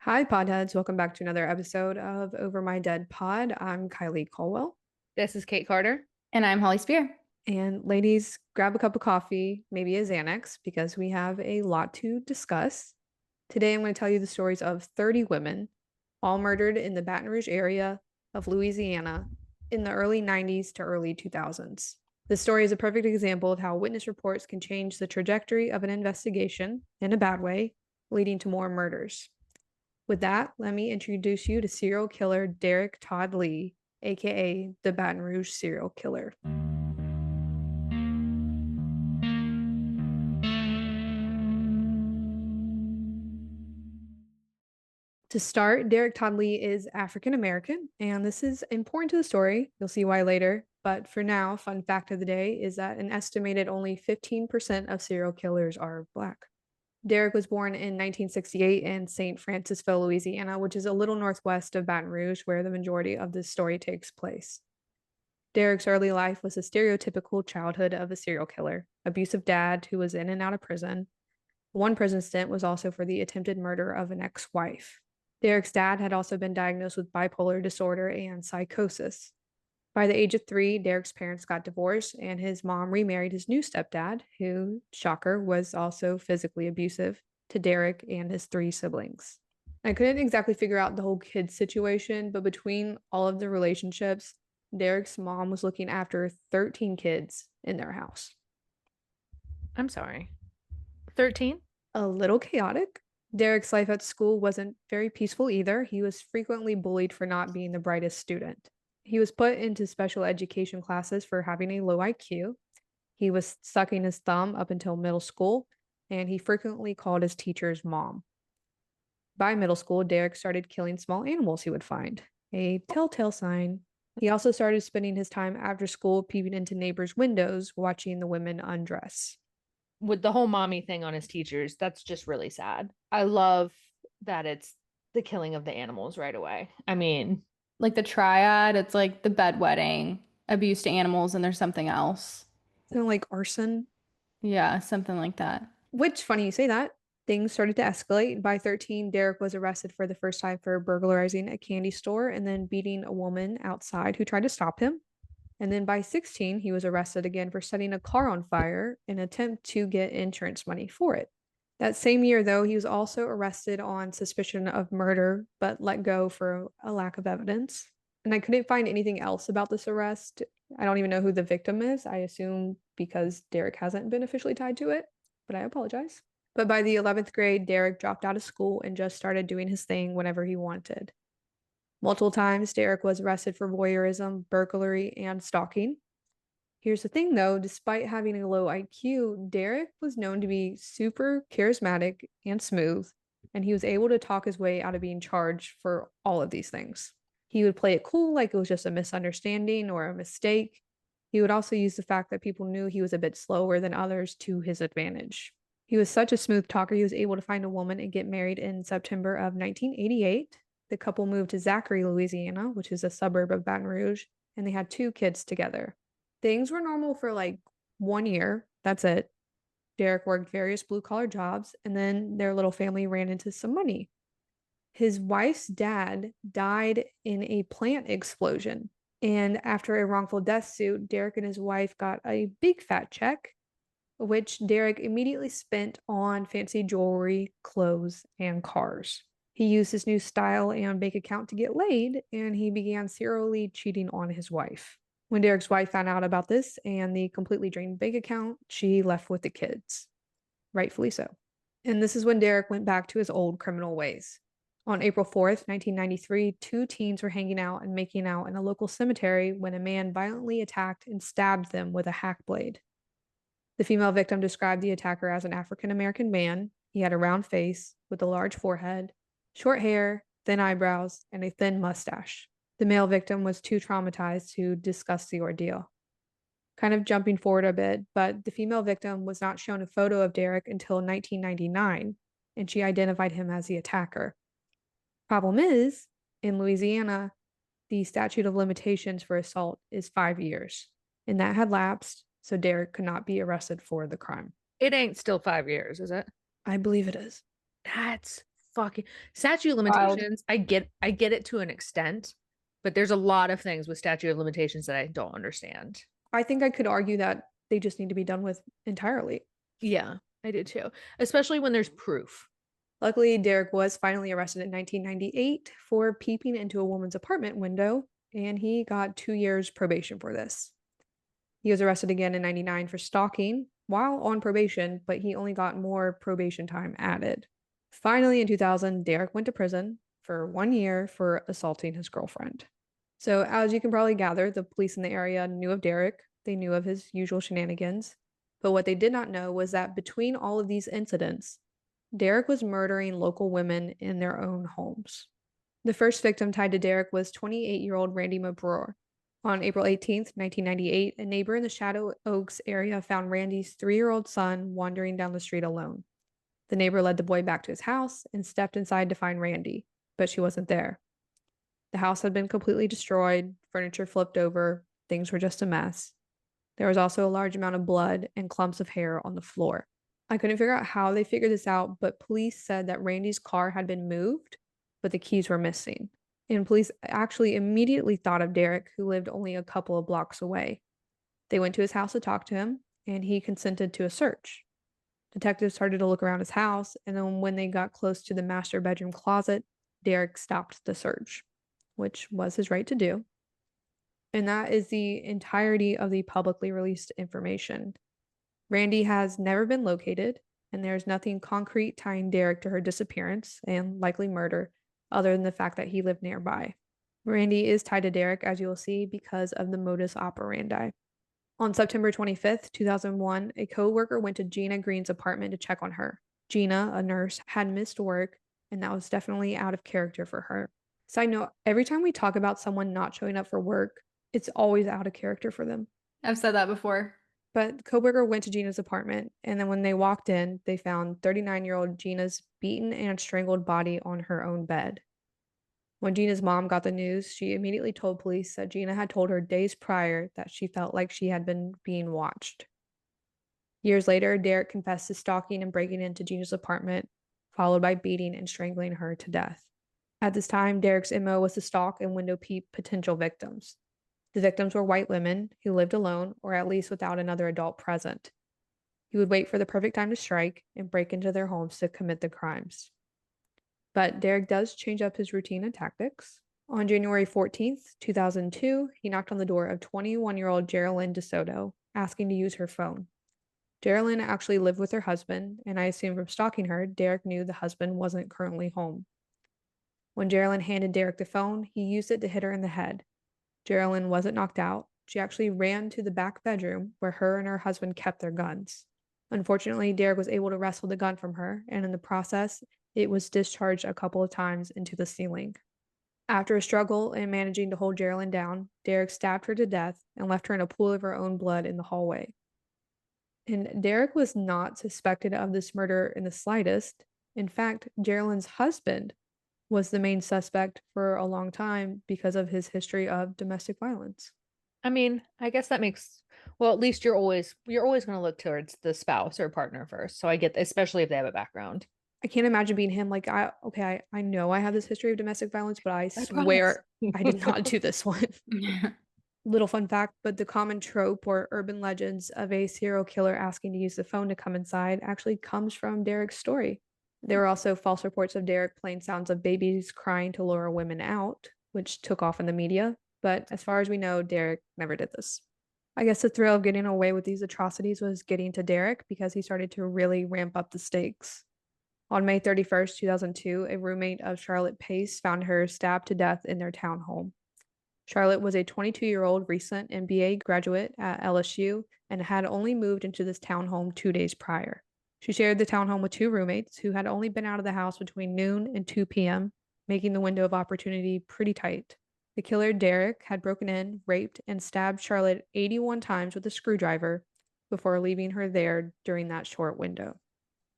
Hi, Podheads. Welcome back to another episode of Over My Dead Pod. I'm Kylee Colwell. This is Kate Carter. And I'm Holly Spear. And ladies, grab a cup of coffee, maybe a Xanax, because we have a lot to discuss. Today, I'm going to tell you the stories of 30 women, all murdered in the Baton Rouge area of Louisiana in the early 90s to early 2000s. This story is a perfect example of how witness reports can change the trajectory of an investigation in a bad way, leading to more murders. With that, let me introduce you to serial killer Derrick Todd Lee, aka the Baton Rouge serial killer. To start, Derrick Todd Lee is African American, and this is important to the story. You'll see why later. But for now, fun fact of the day is that an estimated only 15% of serial killers are Black. Derrick was born in 1968 in St. Francisville, Louisiana, which is a little northwest of Baton Rouge, where the majority of this story takes place. Derrick's early life was a stereotypical childhood of a serial killer, abusive dad who was in and out of prison. One prison stint was also for the attempted murder of an ex-wife. Derrick's dad had also been diagnosed with bipolar disorder and psychosis. By the age of 3, Derrick's parents got divorced, and his mom remarried his new stepdad, who, shocker, was also physically abusive to Derrick and his 3 siblings. I couldn't exactly figure out the whole kid situation, but between all of the relationships, Derrick's mom was looking after 13 kids in their house. I'm sorry. 13? A little chaotic. Derrick's life at school wasn't very peaceful either. He was frequently bullied for not being the brightest student. He was put into special education classes for having a low IQ. He was sucking his thumb up until middle school, and he frequently called his teacher's mom. By middle school, Derrick started killing small animals he would find, a telltale sign. He also started spending his time after school peeping into neighbors' windows, watching the women undress. With the whole mommy thing on his teachers, that's just really sad. I love that it's the killing of the animals right away. I mean, Like the triad, it's like the bedwetting, abuse to animals, and there's something else. Kind of like arson. Yeah, something like that. Which, funny you say that, things started to escalate. By 13, Derrick was arrested for the first time for burglarizing a candy store and then beating a woman outside who tried to stop him. And then by 16, he was arrested again for setting a car on fire in an attempt to get insurance money for it. That same year, though, he was also arrested on suspicion of murder, but let go for a lack of evidence. And I couldn't find anything else about this arrest. I don't even know who the victim is. I assume because Derrick hasn't been officially tied to it, but I apologize. But by the 11th grade, Derrick dropped out of school and just started doing his thing whenever he wanted. Multiple times, Derrick was arrested for voyeurism, burglary, and stalking. Here's the thing though, despite having a low IQ, Derrick was known to be super charismatic and smooth, and he was able to talk his way out of being charged for all of these things. He would play it cool like it was just a misunderstanding or a mistake. He would also use the fact that people knew he was a bit slower than others to his advantage. He was such a smooth talker, he was able to find a woman and get married in September of 1988. The couple moved to Zachary, Louisiana, which is a suburb of Baton Rouge, and they had 2 kids together. Things were normal for like 1 year. That's it. Derrick worked various blue collar jobs, and then their little family ran into some money. His wife's dad died in a plant explosion. And after a wrongful death suit, Derrick and his wife got a big fat check, which Derrick immediately spent on fancy jewelry, clothes, and cars. He used his new style and bank account to get laid, and he began serially cheating on his wife. When Derrick's wife found out about this and the completely drained bank account, she left with the kids. Rightfully so. And this is when Derrick went back to his old criminal ways. On April 4th, 1993, 2 teens were hanging out and making out in a local cemetery when a man violently attacked and stabbed them with a hack blade. The female victim described the attacker as an African American man. He had a round face with a large forehead, short hair, thin eyebrows, and a thin mustache. The male victim was too traumatized to discuss the ordeal. Kind of jumping forward a bit, but the female victim was not shown a photo of Derrick until 1999, and she identified him as the attacker. Problem is, in Louisiana, the statute of limitations for assault is 5 years, and that had lapsed, so Derrick could not be arrested for the crime. it ain't still 5 years, is it? I believe it is. That's fucking statute of Wild. limitations. I get it to an extent, but there's a lot of things with statute of limitations that I don't understand. I think I could argue that they just need to be done with entirely. Yeah, I do too. Especially when there's proof. Luckily, Derrick was finally arrested in 1998 for peeping into a woman's apartment window, and he got 2 years probation for this. He was arrested again in 99 for stalking while on probation, but he only got more probation time added. Finally, in 2000, Derrick went to prison for 1 year for assaulting his girlfriend. So, as you can probably gather, the police in the area knew of Derrick. They knew of his usual shenanigans. But what they did not know was that between all of these incidents, Derrick was murdering local women in their own homes. The first victim tied to Derrick was 28-year-old Randy Mabrur. On April 18th, 1998, a neighbor in the Shadow Oaks area found Randy's 3-year-old son wandering down the street alone. The neighbor led the boy back to his house and stepped inside to find Randy, but she wasn't there. The house had been completely destroyed, furniture flipped over, things were just a mess. There was also a large amount of blood and clumps of hair on the floor. I couldn't figure out how they figured this out, but police said that Randy's car had been moved, but the keys were missing. And police actually immediately thought of Derrick, who lived only a couple of blocks away. They went to his house to talk to him, and he consented to a search. Detectives started to look around his house, and then when they got close to the master bedroom closet, Derrick stopped the search, which was his right to do. And that is the entirety of the publicly released information. Randy has never been located, and there's nothing concrete tying Derrick to her disappearance and likely murder, other than the fact that he lived nearby. Randy is tied to Derrick, as you will see, because of the modus operandi. On September 25th, 2001, a co-worker went to Gina Green's apartment to check on her. Gina, a nurse, had missed work, and that was definitely out of character for her. Side note, every time we talk about someone not showing up for work, it's always out of character for them. I've said that before. But the co-worker went to Gina's apartment, and then when they walked in, they found 39-year-old Gina's beaten and strangled body on her own bed. When Gina's mom got the news, she immediately told police that Gina had told her days prior that she felt like she had been being watched. Years later, Derrick confessed to stalking and breaking into Gina's apartment, followed by beating and strangling her to death. At this time, Derrick's MO was to stalk and window peep potential victims. The victims were white women who lived alone or at least without another adult present. He would wait for the perfect time to strike and break into their homes to commit the crimes. But Derrick does change up his routine and tactics. On January 14th, 2002, he knocked on the door of 21-year-old Geraldine DeSoto, asking to use her phone. Geraldine actually lived with her husband, and I assume from stalking her, Derrick knew the husband wasn't currently home. When Geraldine handed Derrick the phone, he used it to hit her in the head. Geraldine wasn't knocked out. She actually ran to the back bedroom where her and her husband kept their guns. Unfortunately, Derrick was able to wrestle the gun from her, and in the process, it was discharged a couple of times into the ceiling. After a struggle and managing to hold Geraldine down, Derrick stabbed her to death and left her in a pool of her own blood in the hallway. And Derrick was not suspected of this murder in the slightest. In fact, Geraldine's husband was the main suspect for a long time because of his history of domestic violence. I mean, I guess that makes, well, at least you're always going to look towards the spouse or partner first. So I get, especially if they have a background. I can't imagine being him. Like, I know I have this history of domestic violence, but I swear I did not do this one. Little fun fact, but the common trope or urban legends of a serial killer asking to use the phone to come inside actually comes from Derrick's story. There were also false reports of Derrick playing sounds of babies crying to lure women out, which took off in the media. But as far as we know, Derrick never did this. I guess the thrill of getting away with these atrocities was getting to Derrick because he started to really ramp up the stakes. On May 31st, 2002, a roommate of Charlotte Pace found her stabbed to death in their townhome. Charlotte was a 22-year-old recent MBA graduate at LSU and had only moved into this townhome 2 days prior. She shared the townhome with 2 roommates who had only been out of the house between noon and 2 p.m., making the window of opportunity pretty tight. The killer, Derrick, had broken in, raped, and stabbed Charlotte 81 times with a screwdriver before leaving her there during that short window.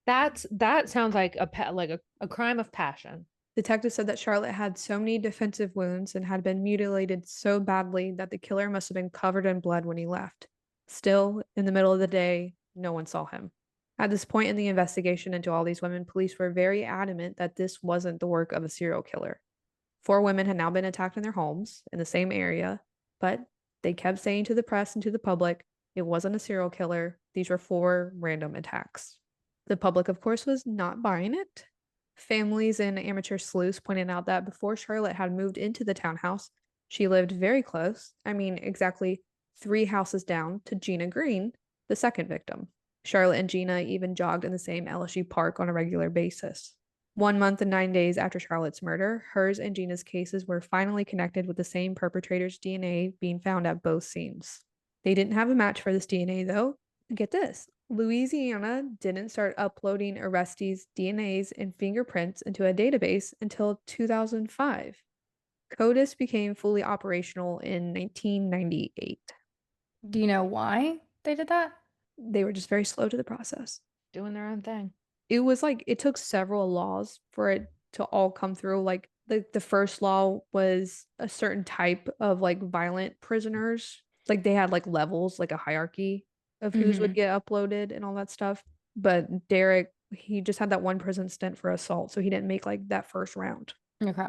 That sounds like a crime of passion. Detectives said that Charlotte had so many defensive wounds and had been mutilated so badly that the killer must have been covered in blood when he left. Still, in the middle of the day, no one saw him. At this point in the investigation into all these women, police were very adamant that this wasn't the work of a serial killer. 4 women had now been attacked in their homes in the same area, but they kept saying to the press and to the public it wasn't a serial killer. These were 4 random attacks. The public, of course, was not buying it. Families and amateur sleuths pointed out that before Charlotte had moved into the townhouse, she lived very close, exactly 3 houses down, to Gina Green, the second victim. Charlotte and Gina even jogged in the same LSU park on a regular basis. 1 month and 9 days after Charlotte's murder, hers and Gina's cases were finally connected with the same perpetrator's DNA being found at both scenes. They didn't have a match for this DNA, though. Get this. Louisiana didn't start uploading arrestees' DNAs and fingerprints into a database until 2005. CODIS became fully operational in 1998. Do you know why they did that? They were just very slow to the process. Doing their own thing. It was like it took several laws for it to all come through. Like the first law was a certain type of like violent prisoners. Like they had like levels, like a hierarchy of whose would get uploaded and all that stuff. But Derrick, he just had that one prison stint for assault, so he didn't make like that first round. Okay.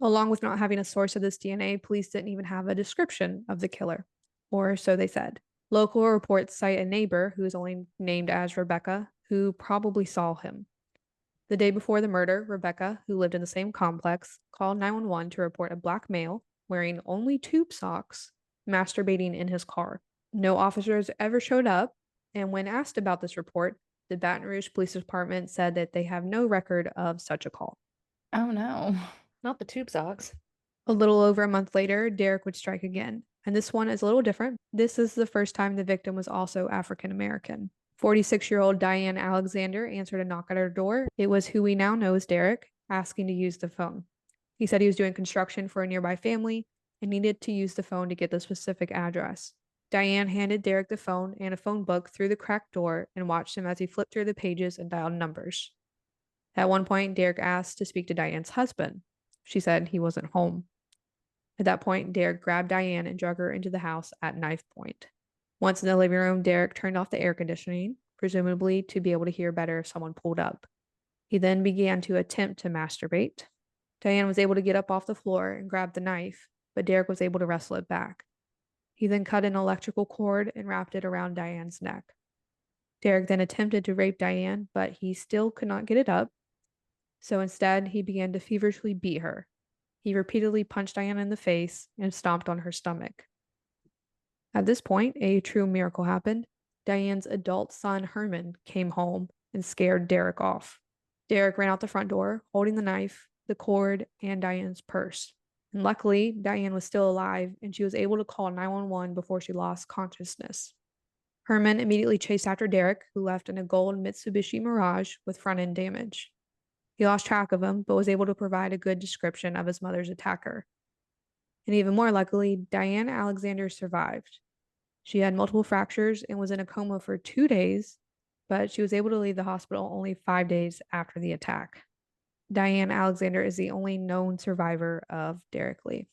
Along with not having a source of this DNA, police didn't even have a description of the killer, or so they said. Local reports cite a neighbor who is only named as Rebecca, who probably saw him. The day before the murder, Rebecca, who lived in the same complex, called 911 to report a black male wearing only tube socks masturbating in his car. No officers ever showed up, and when asked about this report, the Baton Rouge Police Department said that they have no record of such a call. Oh no. Not the tube socks. A little over a month later, Derrick would strike again, and this one is a little different. This is the first time the victim was also African American. 46-year-old Diane Alexander answered a knock at her door. It was who we now know as Derrick, asking to use the phone. He said he was doing construction for a nearby family and needed to use the phone to get the specific address. Diane handed Derrick the phone and a phone book through the cracked door and watched him as he flipped through the pages and dialed numbers. At one point, Derrick asked to speak to Diane's husband. She said he wasn't home. At that point, Derrick grabbed Diane and drug her into the house at knife point. Once in the living room, Derrick turned off the air conditioning, presumably to be able to hear better if someone pulled up. He then began to attempt to masturbate. Diane was able to get up off the floor and grab the knife, but Derrick was able to wrestle it back. He then cut an electrical cord and wrapped it around Diane's neck. Derrick then attempted to rape Diane, but he still could not get it up, so instead he began to feverishly beat her. He repeatedly punched Diane in the face and stomped on her stomach. At this point, a true miracle happened. Diane's adult son, Herman, came home and scared Derrick off. Derrick ran out the front door, holding the knife, the cord, and Diane's purse. And luckily, Diane was still alive, and she was able to call 911 before she lost consciousness. Herman immediately chased after Derrick, who left in a gold Mitsubishi Mirage with front-end damage. He lost track of him, but was able to provide a good description of his mother's attacker. And even more luckily, Diane Alexander survived. She had multiple fractures and was in a coma for 2 days, but she was able to leave the hospital only 5 days after the attack. Diane Alexander is the only known survivor of Derrick Lee.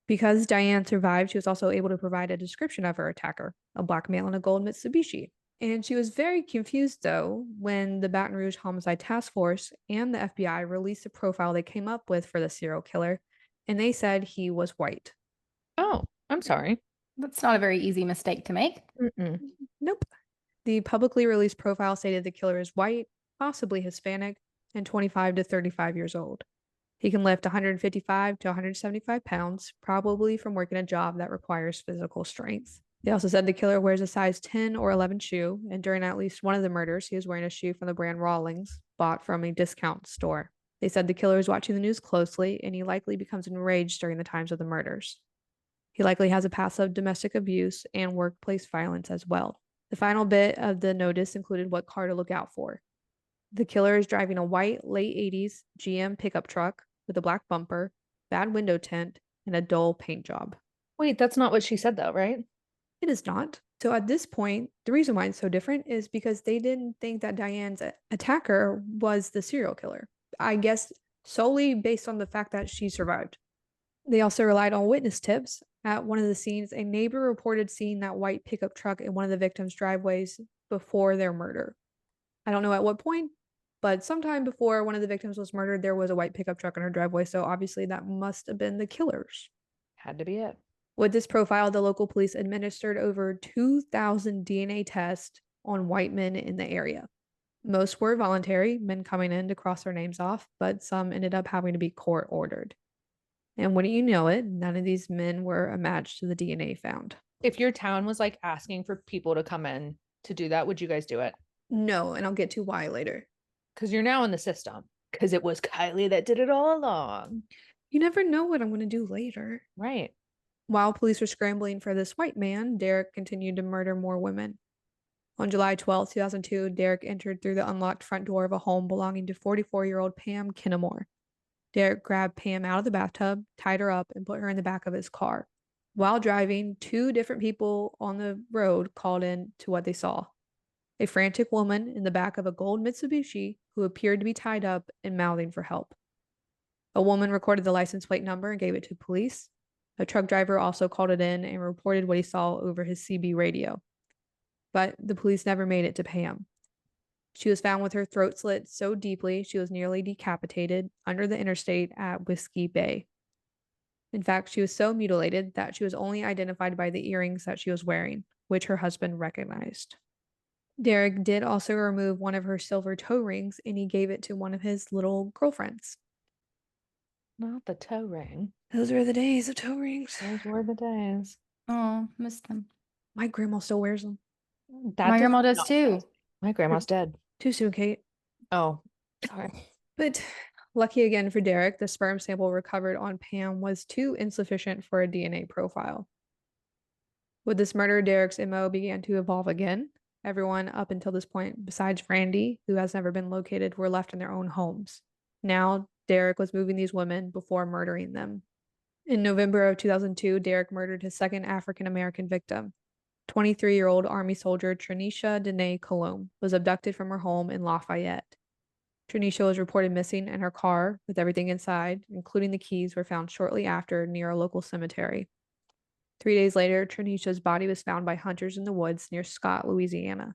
Because Diane survived, she was also able to provide a description of her attacker, a black male in a gold Mitsubishi. And she was very confused, though, when the Baton Rouge Homicide Task Force and the FBI released a profile they came up with for the serial killer, and they said he was white. Oh, I'm sorry. That's not a very easy mistake to make. Nope. The publicly released profile stated the killer is white, possibly Hispanic, and 25 to 35 years old. He can lift 155 to 175 pounds, probably from working a job that requires physical strength. They also said the killer wears a size 10 or 11 shoe, and during at least one of the murders, he was wearing a shoe from the brand Rawlings, bought from a discount store. They said the killer is watching the news closely, and he likely becomes enraged during the times of the murders. He likely has a past of domestic abuse and workplace violence as well. The final bit of the notice included what car to look out for. The killer is driving a white, late 80s GM pickup truck with a black bumper, bad window tint, and a dull paint job. Wait, that's not what she said, though, right? It is not. So at this point, the reason why it's so different is because they didn't think that Diane's attacker was the serial killer. I guess solely based on the fact that she survived. They also relied on witness tips. At one of the scenes, a neighbor reported seeing that white pickup truck in one of the victims' driveways before their murder. I don't know at what point, but sometime before one of the victims was murdered, there was a white pickup truck in her driveway, so obviously that must have been the killers. Had to be it. With this profile, the local police administered over 2,000 DNA tests on white men in the area. Most were voluntary, men coming in to cross their names off, but some ended up having to be court ordered. And wouldn't you know it, none of these men were a match to the DNA found. If your town was like asking for people to come in to do that, would you guys do it? No, and I'll get to why later. Because you're now in the system. Because it was Kylee that did it all along. You never know what I'm going to do later. Right. While police were scrambling for this white man, Derrick continued to murder more women. On July 12, 2002, Derrick entered through the unlocked front door of a home belonging to 44-year-old Pam Kinnamore. Derrick grabbed Pam out of the bathtub, tied her up, and put her in the back of his car. While driving, 2 different people on the road called in to what they saw. A frantic woman in the back of a gold Mitsubishi who appeared to be tied up and mouthing for help. A woman recorded the license plate number and gave it to police. A truck driver also called it in and reported what he saw over his CB radio. But the police never made it to Pam. She was found with her throat slit so deeply she was nearly decapitated under the interstate at Whiskey Bay. In fact, she was so mutilated that she was only identified by the earrings that she was wearing, which her husband recognized. Derrick did also remove one of her silver toe rings and he gave it to one of his little girlfriends. Not the toe ring. Those were the days of toe rings. Those were the days. Oh, missed them. My grandma still wears them. My grandma does too. My grandma's dead. Too soon, Kate. Oh, sorry. But lucky again for Derrick, the sperm sample recovered on Pam was too insufficient for a DNA profile. With this murder, Derrick's MO began to evolve again. Everyone up until this point, besides Randy, who has never been located, were left in their own homes. Now, Derrick was moving these women before murdering them. In November of 2002, Derrick murdered his second African-American victim. 23-year-old Army soldier Trenisha Dene Colomb was abducted from her home in Lafayette. Trenisha was reported missing, and her car, with everything inside, including the keys, were found shortly after near a local cemetery. 3 days later, Trenisha's body was found by hunters in the woods near Scott, Louisiana.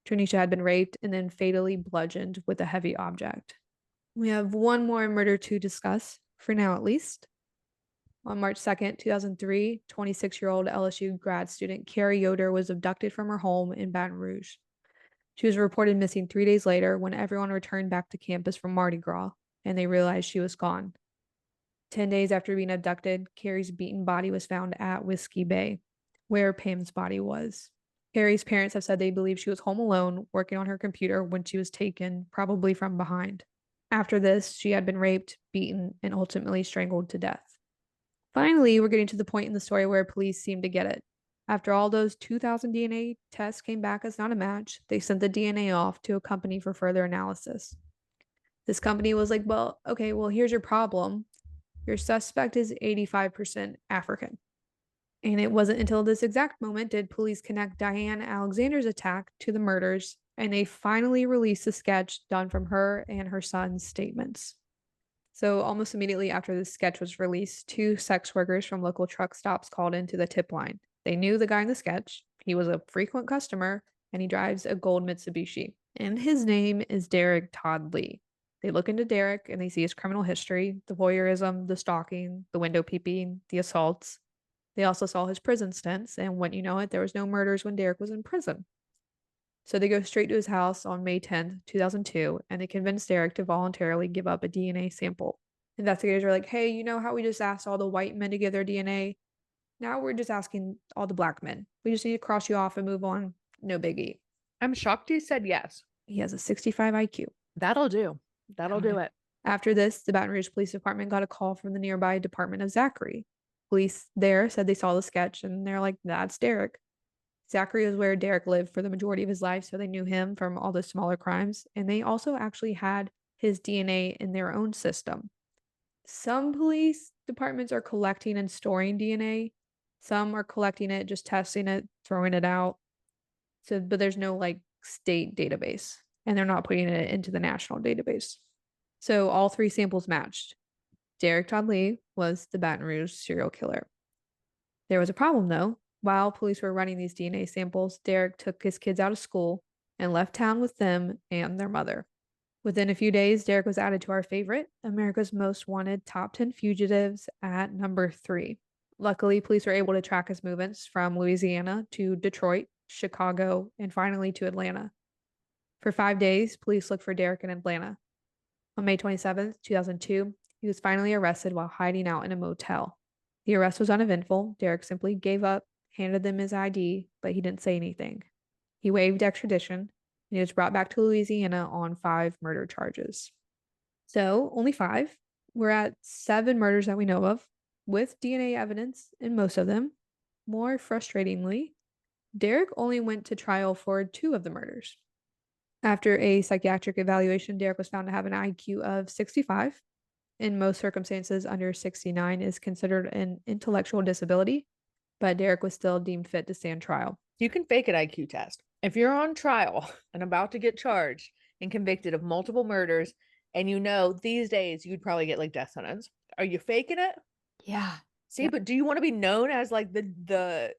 Trenisha had been raped and then fatally bludgeoned with a heavy object. We have one more murder to discuss, for now at least. On March 2nd, 2003, 26-year-old LSU grad student Carrie Yoder was abducted from her home in Baton Rouge. She was reported missing 3 days later when everyone returned back to campus from Mardi Gras, and they realized she was gone. 10 days after being abducted, Carrie's beaten body was found at Whiskey Bay, where Pam's body was. Carrie's parents have said they believe she was home alone, working on her computer when she was taken, probably from behind. After this, she had been raped, beaten, and ultimately strangled to death. Finally, we're getting to the point in the story where police seem to get it. After all those 2,000 DNA tests came back as not a match, they sent the DNA off to a company for further analysis. This company was like, well, here's your problem. Your suspect is 85% African. And it wasn't until this exact moment did police connect Diane Alexander's attack to the murders, and they finally released a sketch done from her and her son's statements. So almost immediately after the sketch was released, 2 sex workers from local truck stops called into the tip line. They knew the guy in the sketch. He was a frequent customer, and he drives a gold Mitsubishi. And his name is Derrick Todd Lee. They look into Derrick, and they see his criminal history, the voyeurism, the stalking, the window peeping, the assaults. They also saw his prison stints, and wouldn't you know it, there was no murders when Derrick was in prison. So they go straight to his house on May 10th, 2002, and they convince Derrick to voluntarily give up a DNA sample. Investigators are like, hey, you know how we just asked all the white men to give their DNA? Now we're just asking all the black men. We just need to cross you off and move on. No biggie. I'm shocked he said yes. He has a 65 IQ. That'll do. That'll do it. After this, the Baton Rouge Police Department got a call from the nearby Department of Zachary. Police there said they saw the sketch, and they're like, that's Derrick. Zachary was where Derrick lived for the majority of his life, so they knew him from all the smaller crimes, and they also actually had his DNA in their own system. Some police departments are collecting and storing DNA. Some are collecting it, just testing it, throwing it out. But there's no state database, and they're not putting it into the national database. So all 3 samples matched. Derrick Todd Lee was the Baton Rouge serial killer. There was a problem though. While police were running these DNA samples, Derrick took his kids out of school, and left town with them and their mother. Within a few days, Derrick was added to our favorite, America's Most Wanted Top 10 Fugitives at number 3. Luckily, police were able to track his movements from Louisiana to Detroit, Chicago, and finally to Atlanta. For 5 days, police looked for Derrick in Atlanta. On May 27th, 2002, he was finally arrested while hiding out in a motel. The arrest was uneventful. Derrick simply gave up, handed them his ID, but he didn't say anything. He waived extradition, and he was brought back to Louisiana on 5 murder charges. So, only 5. We're at 7 murders that we know of, with DNA evidence in most of them. More frustratingly, Derrick only went to trial for 2 of the murders. After a psychiatric evaluation, Derrick was found to have an IQ of 65. In most circumstances, under 69 is considered an intellectual disability, but Derrick was still deemed fit to stand trial. You can fake an IQ test. If you're on trial and about to get charged and convicted of multiple murders, and you know these days you'd probably get like death sentence, are you faking it? Yeah. See, but do you want to be known as like the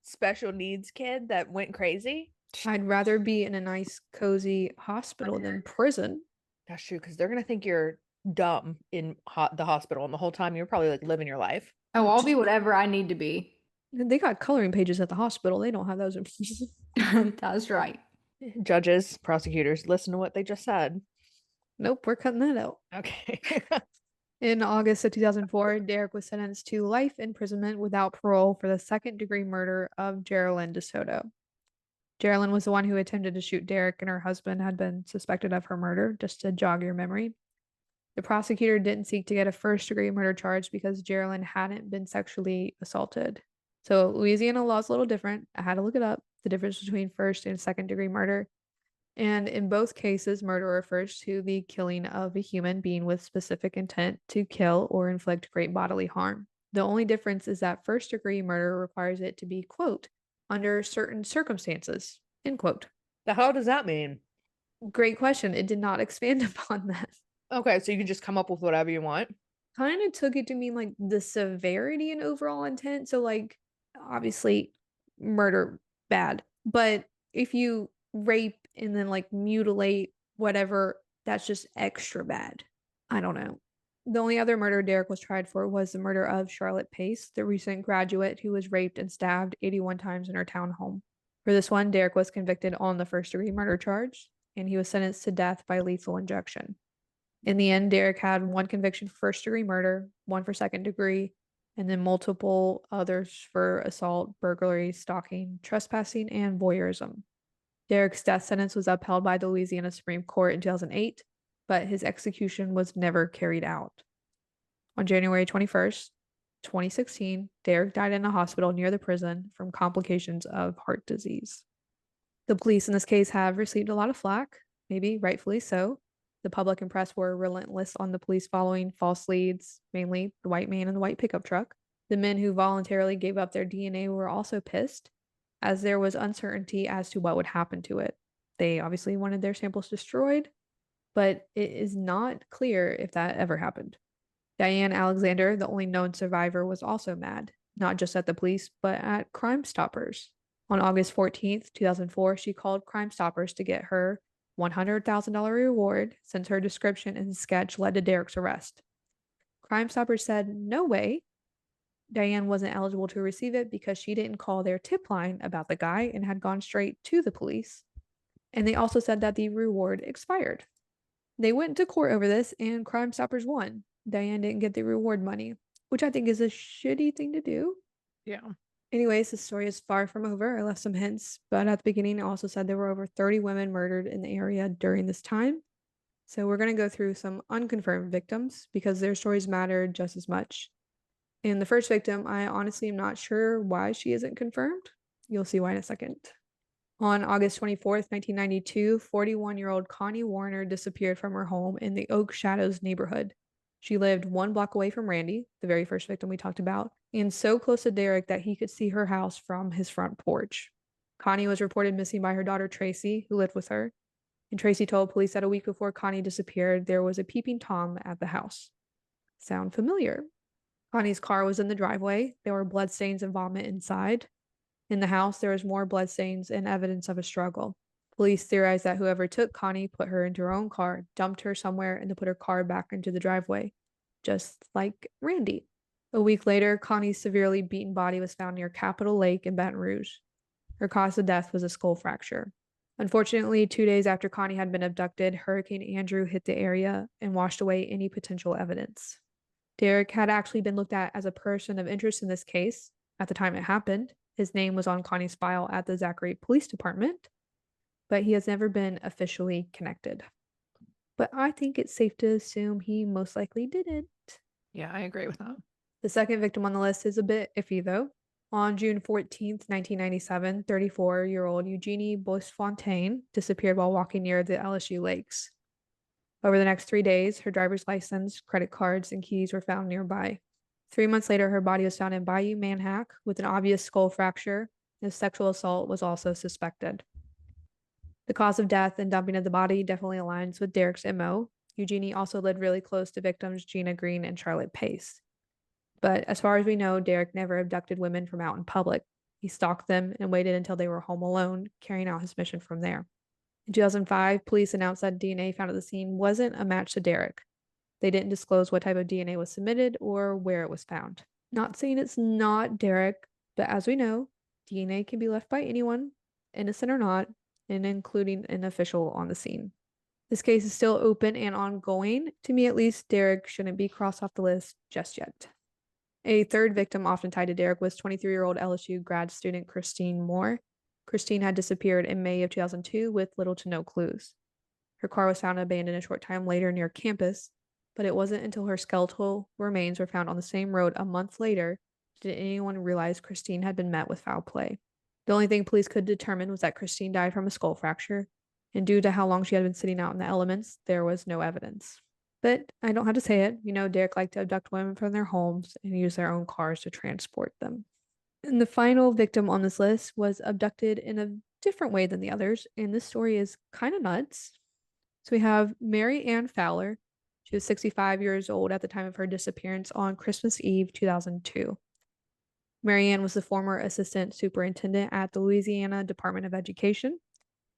special needs kid that went crazy? I'd rather be in a nice, cozy hospital than prison. That's true, because they're gonna think you're dumb in the hospital, and the whole time you're probably like living your life. Oh, I'll be whatever I need to be. They got coloring pages at the hospital. They don't have those in prison. That's right. Judges, prosecutors, listen to what they just said. Nope, we're cutting that out. Okay. In August of 2004, Derrick was sentenced to life imprisonment without parole for the second-degree murder of Geraldine DeSoto. Geraldine was the one who attempted to shoot Derrick, and her husband had been suspected of her murder, just to jog your memory. The prosecutor didn't seek to get a first-degree murder charge because Geraldine hadn't been sexually assaulted. So Louisiana law is a little different. I had to look it up, the difference between first and second-degree murder. And in both cases, murder refers to the killing of a human being with specific intent to kill or inflict great bodily harm. The only difference is that first-degree murder requires it to be, quote, under certain circumstances, end quote. The hell does that mean? Great question. It did not expand upon that. Okay, so you can just come up with whatever you want. Kind of took it to mean like the severity and overall intent. So like obviously murder bad. But if you rape and then like mutilate whatever, that's just extra bad. I don't know. The only other murder Derrick was tried for was the murder of Charlotte Pace, the recent graduate who was raped and stabbed 81 times in her town home. For this one, Derrick was convicted on the first-degree murder charge, and he was sentenced to death by lethal injection. In the end, Derrick had 1 conviction for first-degree murder, 1 for second-degree, and then multiple others for assault, burglary, stalking, trespassing, and voyeurism. Derrick's death sentence was upheld by the Louisiana Supreme Court in 2008, but his execution was never carried out. On January 21st, 2016, Derrick died in a hospital near the prison from complications of heart disease. The police in this case have received a lot of flack, maybe rightfully so. The public and press were relentless on the police following false leads, mainly the white man in the white pickup truck. The men who voluntarily gave up their DNA were also pissed, as there was uncertainty as to what would happen to it. They obviously wanted their samples destroyed, but it is not clear if that ever happened. Diane Alexander, the only known survivor, was also mad, not just at the police, but at Crime Stoppers. On August 14th, 2004, she called Crime Stoppers to get her $100,000 reward since her description and sketch led to Derrick's arrest. Crime Stoppers said, no way. Diane wasn't eligible to receive it because she didn't call their tip line about the guy and had gone straight to the police. And they also said that the reward expired. They went to court over this, and Crime Stoppers won. Diane didn't get the reward money, which I think is a shitty thing to do. Yeah. Anyways, the story is far from over. I left some hints, but at the beginning, I also said there were over 30 women murdered in the area during this time. So we're going to go through some unconfirmed victims because their stories matter just as much. And the first victim, I honestly am not sure why she isn't confirmed. You'll see why in a second. On August 24th, 1992, 41-year-old Connie Warner disappeared from her home in the Oak Shadows neighborhood. She lived 1 block away from Randy, the very first victim we talked about, and so close to Derrick that he could see her house from his front porch. Connie was reported missing by her daughter Tracy, who lived with her, and Tracy told police that a week before Connie disappeared, there was a peeping Tom at the house. Sound familiar? Connie's car was in the driveway. There were bloodstains and vomit inside. In the house, there was more bloodstains and evidence of a struggle. Police theorized that whoever took Connie put her into her own car, dumped her somewhere, and then put her car back into the driveway, just like Randy. A week later, Connie's severely beaten body was found near Capitol Lake in Baton Rouge. Her cause of death was a skull fracture. Unfortunately, 2 days after Connie had been abducted, Hurricane Andrew hit the area and washed away any potential evidence. Derrick had actually been looked at as a person of interest in this case at the time it happened. His name was on Connie's file at the Zachary Police Department, but he has never been officially connected. But I think it's safe to assume he most likely didn't. Yeah, I agree with that. The second victim on the list is a bit iffy, though. On June 14th, 1997, 34-year-old Eugenie Boisfontaine disappeared while walking near the LSU lakes. Over the next 3 days, her driver's license, credit cards, and keys were found nearby. 3 months later, her body was found in Bayou Manhack with an obvious skull fracture, and sexual assault was also suspected. The cause of death and dumping of the body definitely aligns with Derrick's MO. Eugenie also lived really close to victims Gina Green and Charlotte Pace. But as far as we know, Derrick never abducted women from out in public. He stalked them and waited until they were home alone, carrying out his mission from there. In 2005, police announced that DNA found at the scene wasn't a match to Derrick. They didn't disclose what type of DNA was submitted or where it was found. Not saying it's not Derrick, but as we know, DNA can be left by anyone, innocent or not, and including an official on the scene. This case is still open and ongoing. To me, at least, Derrick shouldn't be crossed off the list just yet. A third victim often tied to Derrick was 23-year-old LSU grad student Christine Moore. Christine had disappeared in May of 2002 with little to no clues. Her car was found abandoned a short time later near campus, but it wasn't until her skeletal remains were found on the same road a month later did anyone realize Christine had been met with foul play. The only thing police could determine was that Christine died from a skull fracture, and due to how long she had been sitting out in the elements, there was no evidence. But I don't have to say it. Derrick liked to abduct women from their homes and use their own cars to transport them. And the final victim on this list was abducted in a different way than the others, and this story is kind of nuts. So we have Mary Ann Fowler. She was 65 years old at the time of her disappearance on Christmas Eve, 2002. Mary Ann was the former assistant superintendent at the Louisiana Department of Education,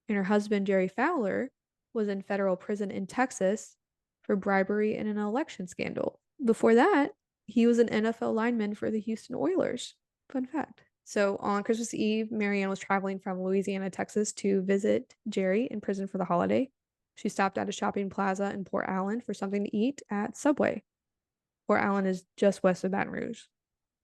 and her husband, Jerry Fowler, was in federal prison in Texas for bribery in an election scandal. Before that, he was an NFL lineman for the Houston Oilers. Fun fact. So on Christmas Eve, Mary Ann was traveling from Louisiana, Texas to visit Jerry in prison for the holiday. She stopped at a shopping plaza in Port Allen for something to eat at Subway. Port Allen is just west of Baton Rouge.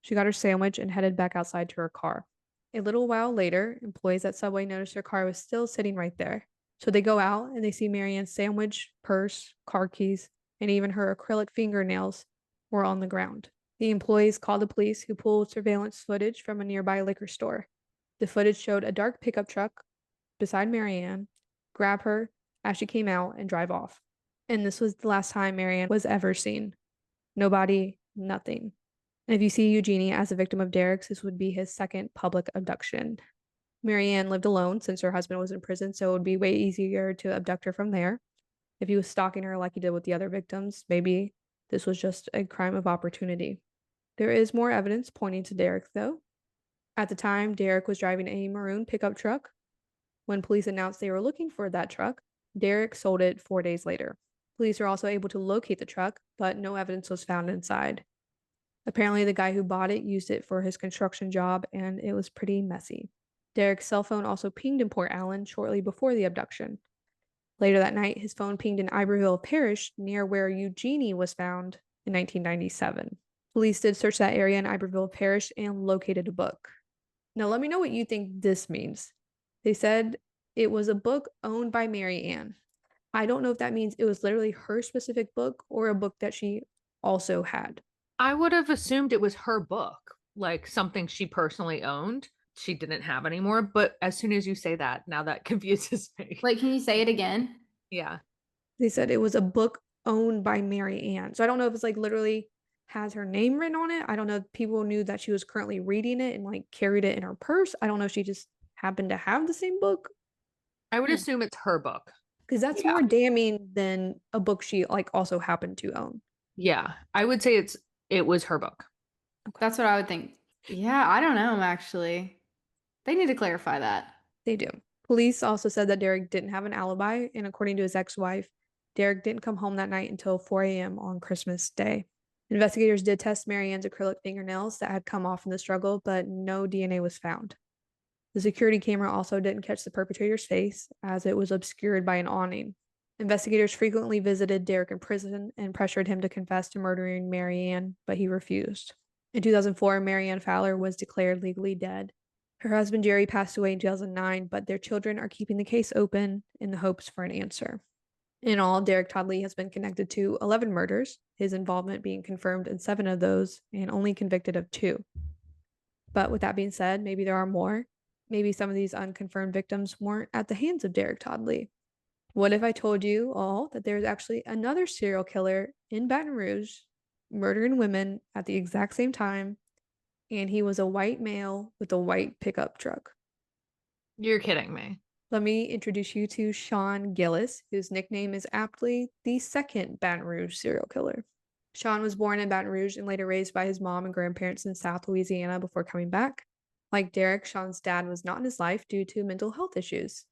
She got her sandwich and headed back outside to her car. A little while later, employees at Subway noticed her car was still sitting right there. So they go out and they see Mary Ann's sandwich, purse, car keys, and even her acrylic fingernails were on the ground. The employees called the police, who pulled surveillance footage from a nearby liquor store. The footage showed a dark pickup truck beside Mary Ann grab her as she came out and drive off. And this was the last time Mary Ann was ever seen. No body, nothing. And if you see Eugenie as a victim of Derrick's, this would be his second public abduction. Mary Ann lived alone since her husband was in prison, so it would be way easier to abduct her from there. If he was stalking her like he did with the other victims, maybe this was just a crime of opportunity. There is more evidence pointing to Derrick, though. At the time, Derrick was driving a maroon pickup truck. When police announced they were looking for that truck, Derrick sold it 4 days later. Police were also able to locate the truck, but no evidence was found inside. Apparently, the guy who bought it used it for his construction job, and it was pretty messy. Derrick's cell phone also pinged in Port Allen shortly before the abduction. Later that night, his phone pinged in Iberville Parish, near where Eugenie was found in 1997. Police did search that area in Iberville Parish and located a book. Now, let me know what you think this means. They said it was a book owned by Mary Ann. I don't know if that means it was literally her specific book or a book that she also had. I would have assumed it was her book, like something she personally owned. She didn't have anymore. But as soon as you say that, now that confuses me. Wait, can you say it again? Yeah. They said it was a book owned by Mary Ann. So I don't know if it's like literally has her name written on it. I don't know if people knew that she was currently reading it and like carried it in her purse. I don't know if she just happened to have the same book. I would assume it's her book. Because that's more damning than a book she like also happened to own. Yeah. I would say it was her book. That's what I would think. Yeah, I don't know, actually. They need to clarify that. They do. Police also said that Derrick didn't have an alibi, and according to his ex-wife, Derrick didn't come home that night until 4 a.m. on Christmas Day. Investigators did test Marianne's acrylic fingernails that had come off in the struggle, but no DNA was found. The security camera also didn't catch the perpetrator's face, as it was obscured by an awning. Investigators frequently visited Derrick in prison and pressured him to confess to murdering Marianne, but he refused. In 2004, Marianne Fowler was declared legally dead. Her husband Jerry passed away in 2009, but their children are keeping the case open in the hopes for an answer. In all, Derrick Todd has been connected to 11 murders, his involvement being confirmed in 7 of those and only convicted of 2. But with that being said, maybe there are more. Maybe some of these unconfirmed victims weren't at the hands of Derrick Todd. What if I told you all that there's actually another serial killer in Baton Rouge murdering women at the exact same time, and he was a white male with a white pickup truck? You're kidding me. Let me introduce you to Sean Gillis, whose nickname is aptly the second Baton Rouge serial killer. Sean was born in Baton Rouge and later raised by his mom and grandparents in South Louisiana before coming back. Like Derrick, Sean's dad was not in his life due to mental health issues.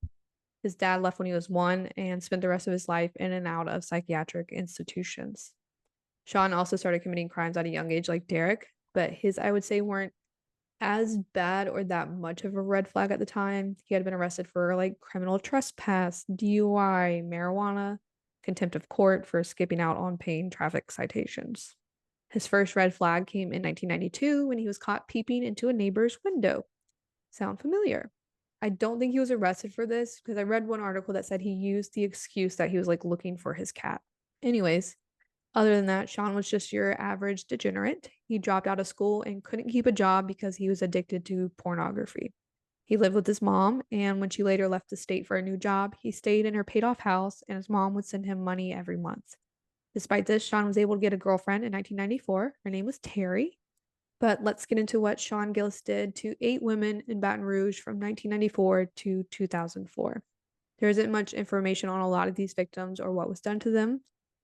His dad left when he was 1 and spent the rest of his life in and out of psychiatric institutions. Sean also started committing crimes at a young age like Derrick, but his, I would say, weren't as bad or that much of a red flag at the time. He had been arrested for like criminal trespass, DUI, marijuana, contempt of court for skipping out on paying traffic citations. His first red flag came in 1992 when he was caught peeping into a neighbor's window. Sound familiar? I don't think he was arrested for this because I read one article that said he used the excuse that he was like looking for his cat. Anyways, other than that, Sean was just your average degenerate. He dropped out of school and couldn't keep a job because he was addicted to pornography. He lived with his mom, and when she later left the state for a new job, he stayed in her paid-off house, and his mom would send him money every month. Despite this, Sean was able to get a girlfriend in 1994. Her name was Terry. But let's get into what Sean Gillis did to 8 women in Baton Rouge from 1994 to 2004. There isn't much information on a lot of these victims or what was done to them.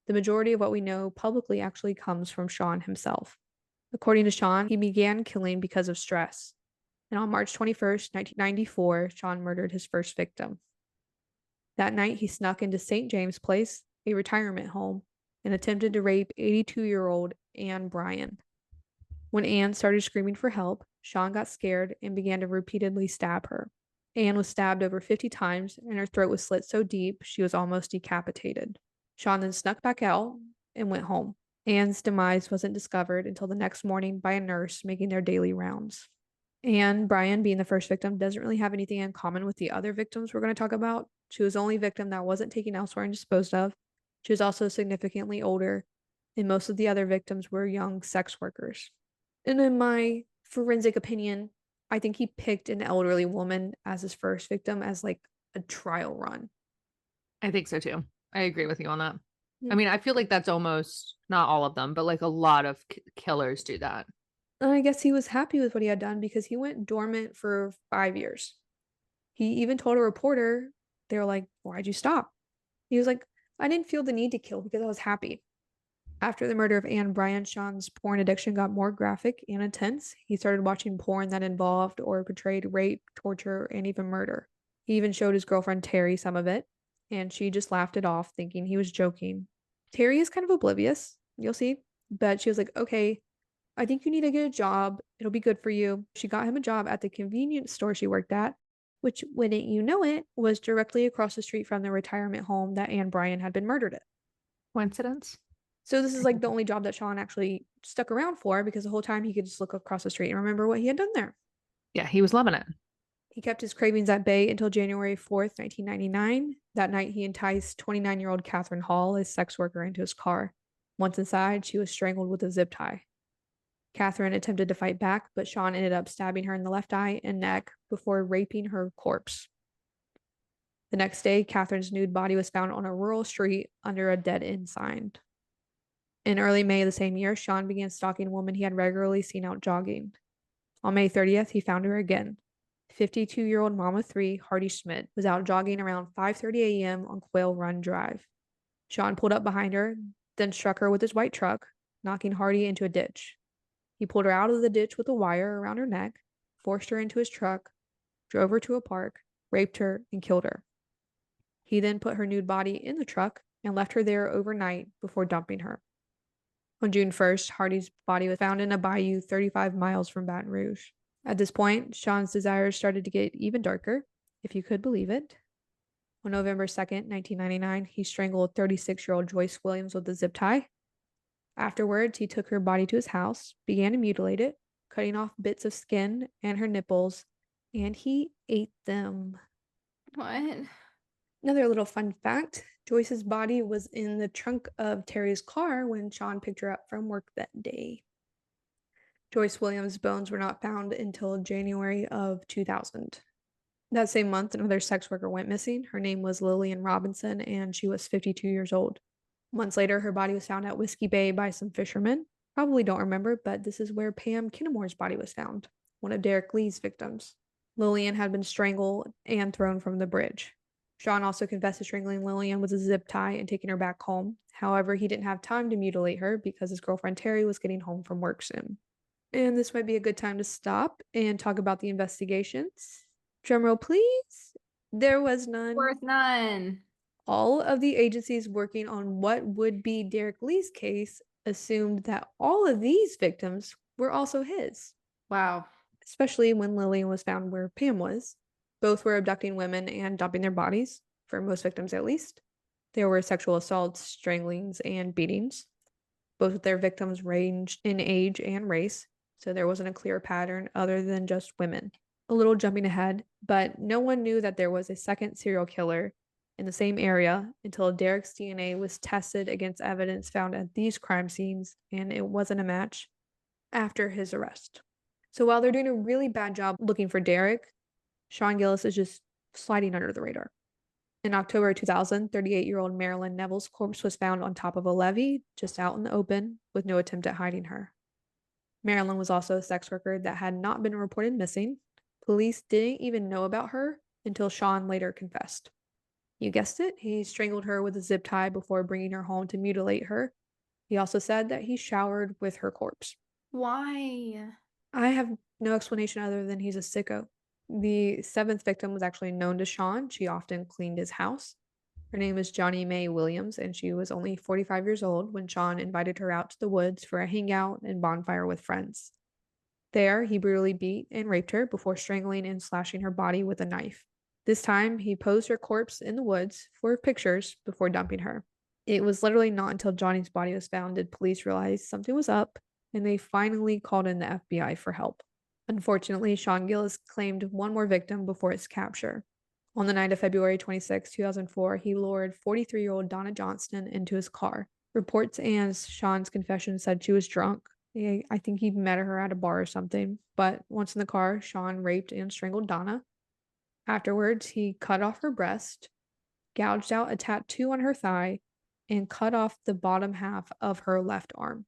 The majority of what we know publicly actually comes from Sean himself. According to Sean, he began killing because of stress. And on March 21st, 1994, Sean murdered his first victim. That night, he snuck into St. James Place, a retirement home, and attempted to rape 82-year-old Ann Bryan. When Ann started screaming for help, Sean got scared and began to repeatedly stab her. Ann was stabbed over 50 times, and her throat was slit so deep she was almost decapitated. Sean then snuck back out and went home. Ann's demise wasn't discovered until the next morning by a nurse making their daily rounds. Ann Bryan, being the first victim, doesn't really have anything in common with the other victims we're going to talk about. She was the only victim that wasn't taken elsewhere and disposed of. She was also significantly older, and most of the other victims were young sex workers. And in my forensic opinion, I think he picked an elderly woman as his first victim as like a trial run. I think so too. I agree with you on that. Yeah. I mean, I feel like that's almost not all of them, but like a lot of killers do that. And I guess he was happy with what he had done because he went dormant for 5 years. He even told a reporter, they were like, "Why'd you stop?" He was like, "I didn't feel the need to kill because I was happy." After the murder of Ann Bryan, Sean's porn addiction got more graphic and intense. He started watching porn that involved or portrayed rape, torture, and even murder. He even showed his girlfriend Terry some of it, and she just laughed it off, thinking he was joking. Terry is kind of oblivious, you'll see, but she was like, "Okay, I think you need to get a job. It'll be good for you." She got him a job at the convenience store she worked at, which, wouldn't you know it, was directly across the street from the retirement home that Ann Bryan had been murdered at. Coincidence? So this is like the only job that Sean actually stuck around for because the whole time he could just look across the street and remember what he had done there. Yeah, he was loving it. He kept his cravings at bay until January 4th, 1999. That night, he enticed 29-year-old Catherine Hall, a sex worker, into his car. Once inside, she was strangled with a zip tie. Catherine attempted to fight back, but Sean ended up stabbing her in the left eye and neck before raping her corpse. The next day, Catherine's nude body was found on a rural street under a dead-end sign. In early May of the same year, Sean began stalking a woman he had regularly seen out jogging. On May 30th, he found her again. 52-year-old mom of 3, Hardy Schmidt, was out jogging around 5:30 a.m. on Quail Run Drive. Sean pulled up behind her, then struck her with his white truck, knocking Hardy into a ditch. He pulled her out of the ditch with a wire around her neck, forced her into his truck, drove her to a park, raped her, and killed her. He then put her nude body in the truck and left her there overnight before dumping her. On June 1st, Hardy's body was found in a bayou 35 miles from Baton Rouge. At this point, Sean's desires started to get even darker, if you could believe it. On November 2nd, 1999, he strangled 36-year-old Joyce Williams with a zip tie. Afterwards, he took her body to his house, began to mutilate it, cutting off bits of skin and her nipples, and he ate them. What? Another little fun fact, Joyce's body was in the trunk of Terry's car when Sean picked her up from work that day. Joyce Williams' bones were not found until January of 2000. That same month, another sex worker went missing. Her name was Lillian Robinson, and she was 52 years old. Months later, her body was found at Whiskey Bay by some fishermen. Probably don't remember, but this is where Pam Kinnemore's body was found, one of Derrick Lee's victims. Lillian had been strangled and thrown from the bridge. Sean also confessed to strangling Lillian with a zip tie and taking her back home. However, he didn't have time to mutilate her because his girlfriend Terry was getting home from work soon. And this might be a good time to stop and talk about the investigations. Drumroll, please. There was none. Worth none. All of the agencies working on what would be Derrick Lee's case assumed that all of these victims were also his. Wow. Especially when Lillian was found where Pam was. Both were abducting women and dumping their bodies, for most victims at least. There were sexual assaults, stranglings, and beatings. Both of their victims ranged in age and race, so there wasn't a clear pattern other than just women. A little jumping ahead, but no one knew that there was a second serial killer in the same area until Derrick's DNA was tested against evidence found at these crime scenes, and it wasn't a match after his arrest. So while they're doing a really bad job looking for Derrick, Sean Gillis is just sliding under the radar. In October 2000, 38-year-old Marilyn Neville's corpse was found on top of a levee, just out in the open, with no attempt at hiding her. Marilyn was also a sex worker that had not been reported missing. Police didn't even know about her until Sean later confessed. You guessed it, he strangled her with a zip tie before bringing her home to mutilate her. He also said that he showered with her corpse. Why? I have no explanation other than he's a sicko. The seventh victim was actually known to Sean. She often cleaned his house. Her name is Johnny Mae Williams, and she was only 45 years old when Sean invited her out to the woods for a hangout and bonfire with friends. There, he brutally beat and raped her before strangling and slashing her body with a knife. This time, he posed her corpse in the woods for pictures before dumping her. It was literally not until Johnny's body was found did police realize something was up, and they finally called in the FBI for help. Unfortunately, Sean Gillis claimed one more victim before his capture. On the night of February 26, 2004, he lured 43-year-old Donna Johnston into his car. Reports and Sean's confession said she was drunk. I think he met her at a bar or something. But once in the car, Sean raped and strangled Donna. Afterwards, he cut off her breast, gouged out a tattoo on her thigh, and cut off the bottom half of her left arm.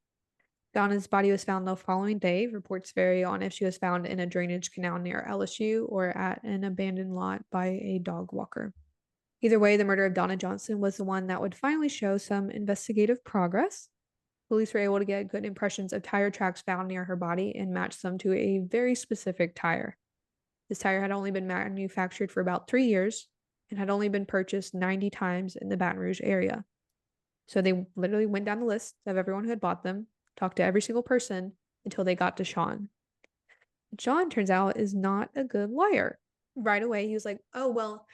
Donna's body was found the following day. Reports vary on if she was found in a drainage canal near LSU or at an abandoned lot by a dog walker. Either way, the murder of Donna Johnston was the one that would finally show some investigative progress. Police were able to get good impressions of tire tracks found near her body and matched them to a very specific tire. This tire had only been manufactured for about 3 years and had only been purchased 90 times in the Baton Rouge area. So they literally went down the list of everyone who had bought them, talked to every single person until they got to Sean. Sean, turns out, is not a good liar. Right away, he was like, oh, well,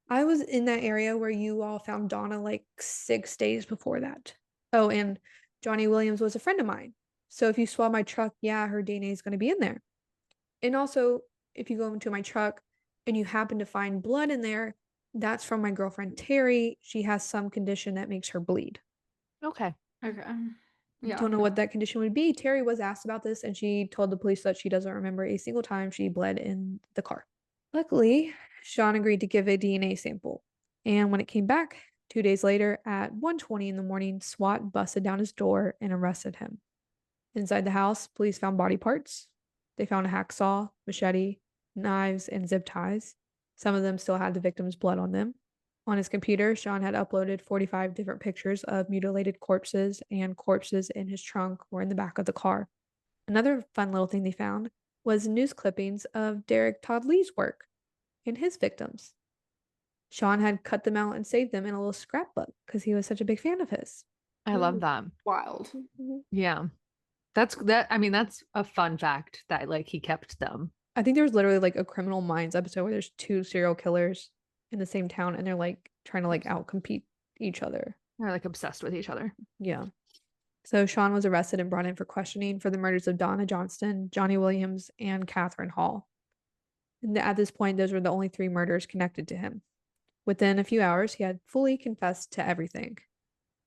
I was in that area where you all found Donna like 6 days before that. Oh, and Johnny Williams was a friend of mine. So if you swab my truck, yeah, her DNA is going to be in there. And also, if you go into my truck and you happen to find blood in there, that's from my girlfriend Terry. She has some condition that makes her bleed. Okay. Okay. Yeah. Don't know what that condition would be. Terry was asked about this, and she told the police that she doesn't remember a single time she bled in the car. Luckily, Sean agreed to give a DNA sample. And when it came back 2 days later at 1:20 in the morning, SWAT busted down his door and arrested him. Inside the house, police found body parts. They found a hacksaw, machete, knives, and zip ties. Some of them still had the victim's blood on them. On his computer, Sean had uploaded 45 different pictures of mutilated corpses, and corpses in his trunk or in the back of the car. Another fun little thing they found was news clippings of Derrick Todd Lee's work and his victims. Sean had cut them out and saved them in a little scrapbook because he was such a big fan of his. I love that. Wild. Yeah. That's a fun fact that like he kept them. I think there was literally like a Criminal Minds episode where there's 2 serial killers in the same town and they're like trying to like outcompete each other. They're like obsessed with each other. Yeah. So Sean was arrested and brought in for questioning for the murders of Donna Johnston, Johnny Williams, and Catherine Hall. And at this point, those were the only 3 murders connected to him. Within a few hours, he had fully confessed to everything,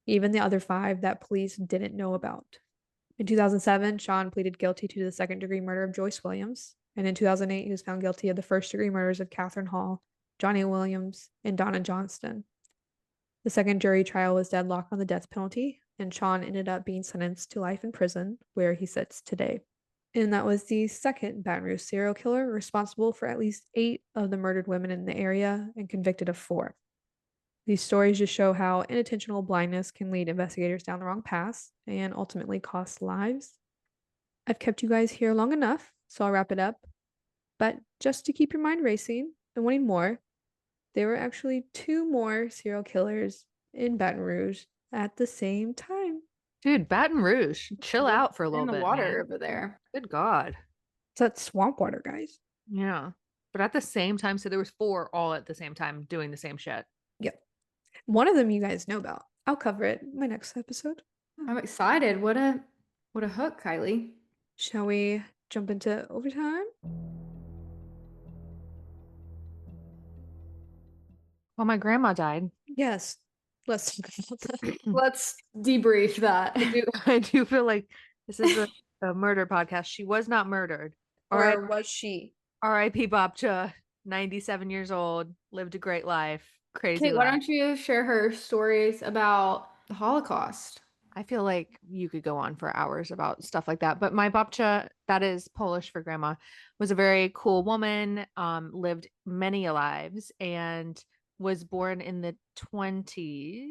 even the other 5 that police didn't know about. In 2007, Sean pleaded guilty to the second-degree murder of Joyce Williams, and in 2008, he was found guilty of the first-degree murders of Catherine Hall, Johnny Williams, and Donna Johnston. The second jury trial was deadlocked on the death penalty, and Sean ended up being sentenced to life in prison, where he sits today. And that was the second Baton Rouge serial killer responsible for at least 8 of the murdered women in the area and convicted of 4. These stories just show how inattentional blindness can lead investigators down the wrong path and ultimately cost lives. I've kept you guys here long enough, so I'll wrap it up. But just to keep your mind racing and wanting more, there were actually 2 more serial killers in Baton Rouge at the same time. Dude, Baton Rouge, chill out for a little In the bit. water Man. over there. Good God. It's that swamp water, guys. Yeah. But at the same time, so there was 4 all at the same time doing the same shit. Yep. One of them you guys know about. I'll cover it in my next episode. I'm excited. What a hook, Kylie. Shall we jump into overtime? Well, my grandma died. Yes. Let's talk about that. Let's debrief that. I do feel like this is a murder podcast. She was not murdered. Or was she? R.I.P. Babcha, 97 years old, lived a great life. Crazy Kate, why life. don't you share her stories about the Holocaust? I feel like you could go on for hours about stuff like that. But my babcha, that is Polish for grandma, was a very cool woman, lived many lives, and was born in the 20s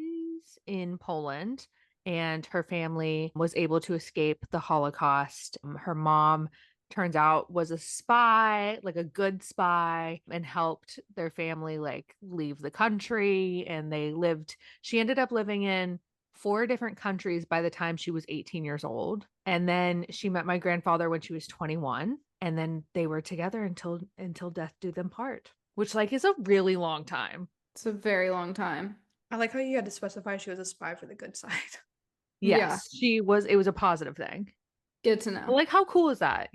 in Poland. And her family was able to escape the Holocaust. Her mom, turns out, was a spy, like a good spy, and helped their family like leave the country. And she ended up living in 4 different countries by the time she was 18 years old. And then she met my grandfather when she was 21. And then they were together until death do them part, which like is a really long time. It's a very long time. I like how you had to specify she was a spy for the good side. Yes, she was. It was a positive thing. Good to know. But, like, how cool is that?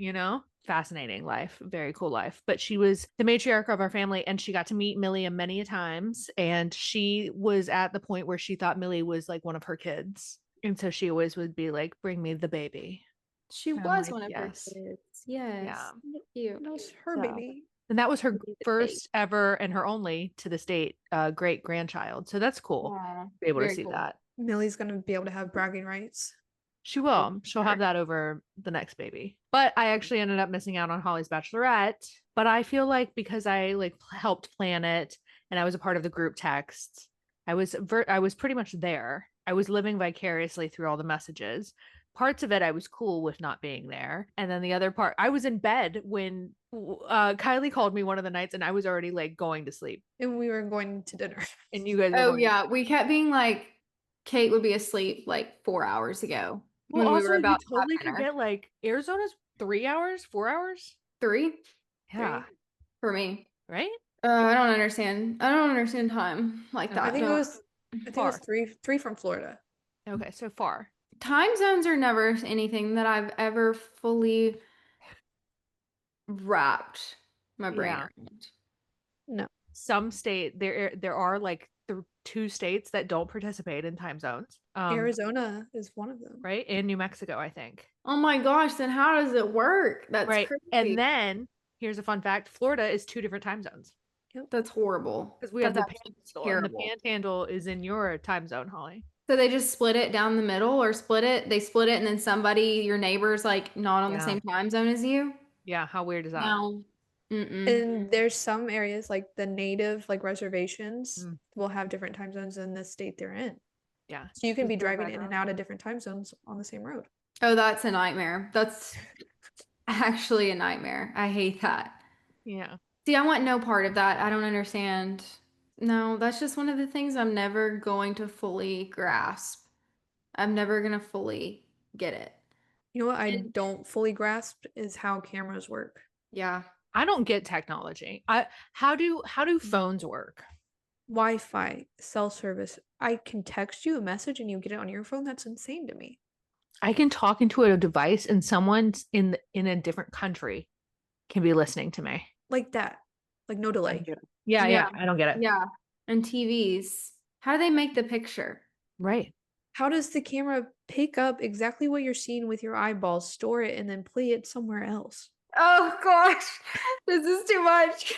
Fascinating life, very cool life. But she was the matriarch of our family, and she got to meet Millie many a times. And she was at the point where she thought Millie was like one of her kids, and so she always would be like, "Bring me the baby." She I'm was like, one of her yes. kids. Yes. Yeah. Cute. That was her So- baby. And that was her Bring me the first ever and her only to this date great grandchild. So that's cool Aw, to be able to very see cool. that. Millie's gonna be able to have bragging rights. She will. She'll have that over the next baby. But I actually ended up missing out on Holly's bachelorette. But I feel like because I like helped plan it and I was a part of the group text, I was pretty much there. I was living vicariously through all the messages. Parts of it I was cool with not being there, and then the other part I was in bed when Kylie called me one of the nights, and I was already like going to sleep, And we were going to dinner. and you guys were Oh going- yeah, we kept being like, Kate would be asleep like 4 hours ago Well, when we also were about you totally to have dinner. forget like Arizona's 3 hours, 4 hours. 3 Yeah, for me. right. I don't understand. I don't understand time like No, that. I think it No. was Far. three from Florida. Okay, so far. Time zones are never anything that I've ever fully wrapped my brain Yeah. around. No. Some state there are like 2 states that don't participate in time zones. Arizona is one of them. Right, and New Mexico, I think. Oh my gosh, then how does it work? That's Right, crazy. and then here's a fun fact: Florida is 2 different time zones That's horrible. because we have the That's absolutely Panhandle, and the terrible. Panhandle is in your time zone, Holly. So they just split it down the middle or they split it and then somebody, your neighbor's like not on the Yeah. same time zone as you? Yeah, how weird is that? No. Mm-mm. And there's some areas like the native like reservations Mm. will have different time zones in the state they're in. Yeah, So you can be Just go driving back in and around. out of different time zones on the same road. Oh, that's a nightmare. That's actually a nightmare. I hate that. yeah. See, I want no part of that. I don't understand. No, that's just one of the things I'm never going to fully grasp. I'm never going to fully get it. You know what I And don't fully grasp is how cameras work. yeah. I don't get technology. How do phones work? Wi-Fi, cell service. I can text you a message and you get it on your phone. That's insane to me. I can talk into a device and someone's in a different country can be listening to me. Like that. Like no delay. Yeah, Yeah. I don't get it. Yeah. And TVs. How do they make the picture? Right. How does the camera pick up exactly what you're seeing with your eyeballs, store it, and then play it somewhere else? Oh gosh, this is too much.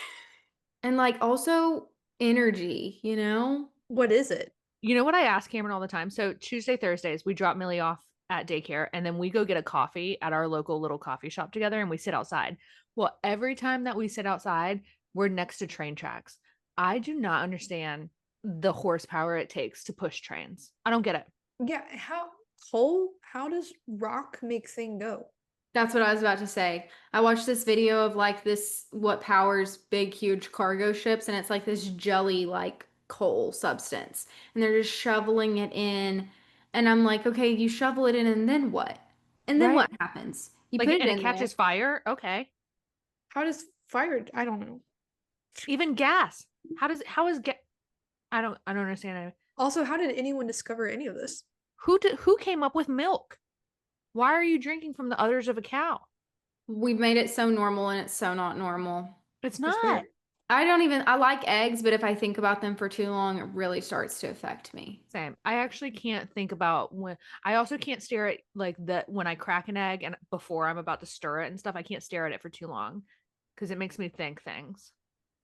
And like also energy, you know? What is it? You know what I ask Cameron all the time? So Tuesday, Thursdays, we drop Millie off at daycare and then we go get a coffee at our local little coffee shop together and we sit outside. Well, every time that we sit outside, we're next to train tracks. I do not understand the horsepower it takes to push trains. I don't get it. Yeah, how does rock make thing go? That's what I was about to say. I watched this video of like this what powers big huge cargo ships and it's like this jelly like coal substance and they're just shoveling it in and I'm like, okay, you shovel it in and then what? And then Right. what happens? You Like, put it and it in there. catches fire. Okay. How does fire? I don't know. Even gas. How is gas? I don't understand it. Also, how did anyone discover any of this? Who came up with milk? Why are you drinking from the udders of a cow? We've made it so normal and it's so not normal. It's It's not. weird. I like eggs, but if I think about them for too long, it really starts to affect me. Same. I actually can't think about when I also can't stare at like that when I crack an egg and before I'm about to stir it and stuff. I can't stare at it for too long because it makes me think things.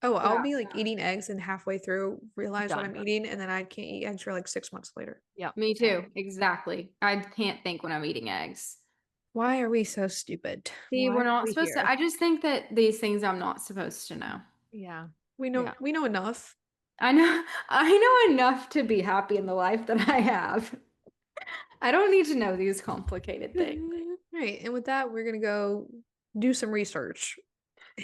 Oh, I'll Yeah. be like eating eggs and halfway through realize what Done. I'm eating, and then I can't eat eggs for like 6 months later. Yeah. Me too. Exactly. I can't think when I'm eating eggs. Why are we so stupid? See, Why we're are not we supposed here? to. I just think that these things I'm not supposed to know. Yeah. Yeah. We know enough. I know I know enough to be happy in the life that I have. I don't need to know these complicated things. Right. And with that, we're gonna go do some research.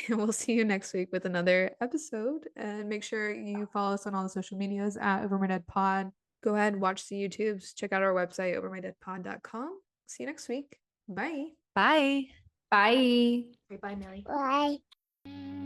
And we'll see you next week with another episode. And make sure you follow us on all the social medias at OverMyDeadPod. Go ahead and watch the YouTubes. Check out our website, overmydeadpod.com. See you next week. Bye. Bye. Bye. Bye, Millie. Bye.